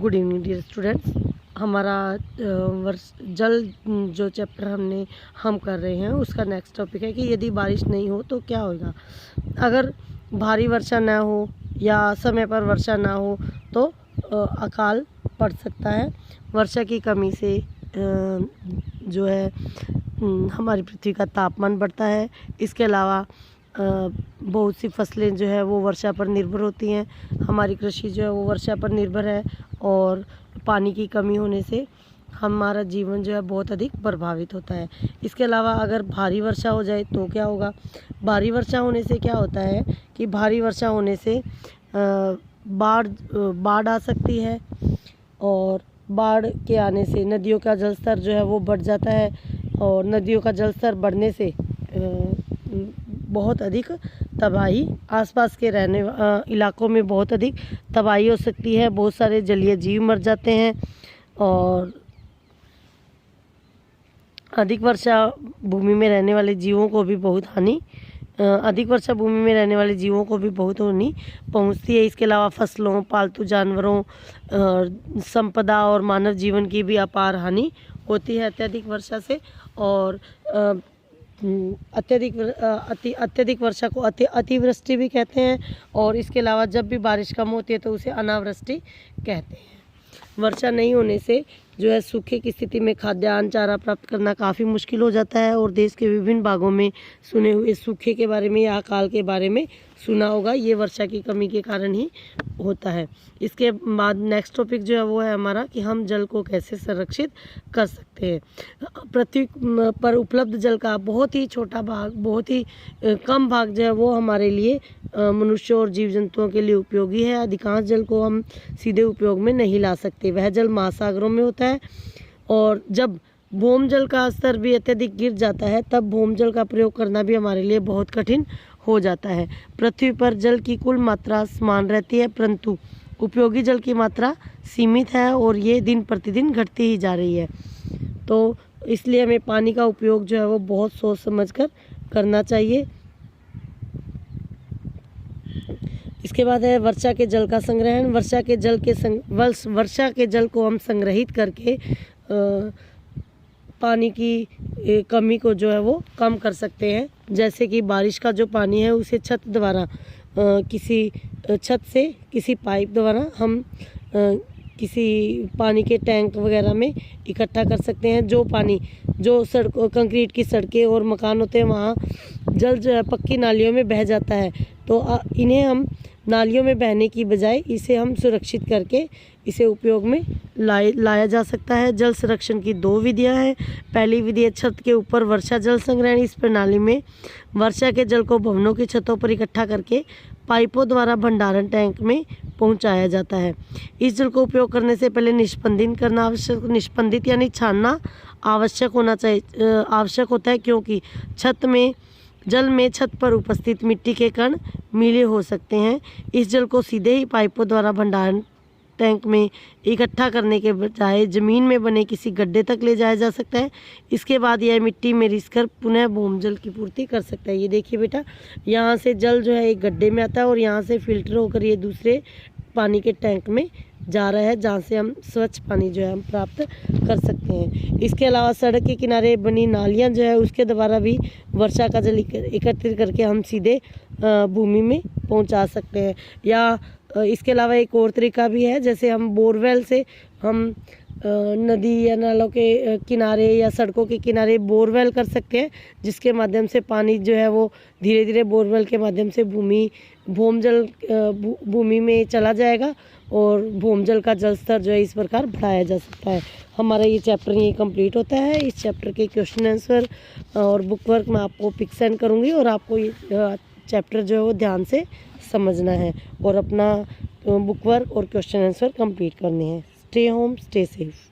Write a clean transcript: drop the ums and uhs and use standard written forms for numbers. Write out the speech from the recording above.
Good evening dear students. हमारा जल जो चैप्टर हम कर रहे हैं उसका नेक्स्ट टॉपिक है कि यदि बारिश नहीं हो तो क्या होगा। अगर भारी वर्षा ना हो या समय पर वर्षा ना हो तो अकाल पड़ सकता है। वर्षा की कमी से जो है हमारी पृथ्वी का तापमान बढ़ता है। इसके अलावा बहुत सी फसलें जो है वो वर्षा पर निर्भर होती हैं। हमारी कृषि जो है वो वर्षा पर निर्भर है और पानी की कमी होने से हमारा जीवन जो है बहुत अधिक प्रभावित होता है। इसके अलावा अगर भारी वर्षा हो जाए तो क्या होगा। भारी वर्षा होने से क्या होता है कि भारी वर्षा होने से बाढ़ आ सकती है और बाढ़ के आने से नदियों का जलस्तर जो है वो बढ़ जाता है और नदियों का जलस्तर बढ़ने से बहुत अधिक तबाही आसपास के इलाकों में बहुत अधिक तबाही हो सकती है। बहुत सारे जलीय जीव मर जाते हैं और अधिक वर्षा भूमि में रहने वाले जीवों को भी बहुत हानि पहुंचती है। इसके अलावा फसलों, पालतू जानवरों, संपदा और मानव जीवन की भी अपार हानि होती है अत्यधिक वर्षा से। और अत्यधिक वर्षा को अतिवृष्टि भी कहते हैं और इसके अलावा जब भी बारिश कम होती है तो उसे अनावृष्टि कहते हैं। वर्षा नहीं होने से जो है सूखे की स्थिति में खाद्यान्न चारा प्राप्त करना काफ़ी मुश्किल हो जाता है और देश के विभिन्न भागों में सुने हुए सूखे के बारे में या अकाल के बारे में सुना होगा। ये वर्षा की कमी के कारण ही होता है। इसके बाद नेक्स्ट टॉपिक जो है वो है हमारा कि हम जल को कैसे संरक्षित कर सकते हैं। पृथ्वी पर उपलब्ध जल का बहुत ही छोटा भाग, बहुत ही कम भाग जो है वो हमारे लिए मनुष्यों और जीव जंतुओं के लिए उपयोगी है। अधिकांश जल को हम सीधे उपयोग में नहीं ला सकते। वह जल महासागरों में होता है और जब भौम जल का स्तर भी अत्यधिक गिर जाता है तब भौम जल का प्रयोग करना भी हमारे लिए बहुत कठिन हो जाता है। पृथ्वी पर जल की कुल मात्रा समान रहती है परंतु उपयोगी जल की मात्रा सीमित है और ये दिन प्रतिदिन घटती ही जा रही है। तो इसलिए हमें पानी का उपयोग जो है वो बहुत सोच समझ कर करना चाहिए। इसके बाद है वर्षा के जल का संग्रहण। वर्षा के जल को हम संग्रहित करके पानी की कमी को जो है वो कम कर सकते हैं। जैसे कि बारिश का जो पानी है उसे छत द्वारा किसी पाइप द्वारा हम किसी पानी के टैंक वगैरह में इकट्ठा कर सकते हैं। जो पानी जो कंक्रीट की सड़कें और मकान होते हैं वहाँ जल जो है पक्की नालियों में बह जाता है तो इन्हें हम नालियों में बहने की बजाय इसे हम सुरक्षित करके इसे उपयोग में लाया जा सकता है। जल संरक्षण की दो विधियां हैं। पहली विधि है छत के ऊपर वर्षा जल संग्रहण। इस प्रणाली में वर्षा के जल को भवनों की छतों पर इकट्ठा करके पाइपों द्वारा भंडारण टैंक में पहुंचाया जाता है। इस जल को उपयोग करने से पहले निष्पंदित यानी छानना आवश्यक होता है क्योंकि जल में छत पर उपस्थित मिट्टी के कण मीले हो सकते हैं। इस जल को सीधे ही पाइपों द्वारा भंडारण टैंक में इकट्ठा करने के बजाय जमीन में बने किसी गड्ढे तक ले जाया जा सकता है। इसके बाद यह मिट्टी में रिसकर पुनः भूमजल की पूर्ति कर सकता है। ये देखिए बेटा, यहाँ से जल जो है एक गड्ढे में आता है और यहाँ से फिल्टर होकर ये दूसरे पानी के टैंक में जा रहा है जहाँ से हम स्वच्छ पानी जो है हम प्राप्त कर सकते हैं। इसके अलावा सड़क के किनारे बनी नालियाँ जो है उसके द्वारा भी वर्षा का जल एकत्रित करके हम सीधे भूमि में पहुँचा सकते हैं। या इसके अलावा एक और तरीका भी है, जैसे हम बोरवेल से हम नदी या नालों के किनारे या सड़कों के किनारे बोरवेल कर सकते हैं जिसके माध्यम से पानी जो है वो धीरे धीरे बोरवेल के माध्यम से भूमि में चला जाएगा और भूमजल का जल स्तर जो है इस प्रकार बढ़ाया जा सकता है। हमारा ये चैप्टर ये कंप्लीट होता है। इस चैप्टर के क्वेश्चन आंसर और बुक वर्क मैं आपको पिक सेंड करूँगी और आपको ये चैप्टर जो है वो ध्यान से समझना है और अपना बुक वर्क और क्वेश्चन आंसर कंप्लीट करने हैं। Stay home, stay safe.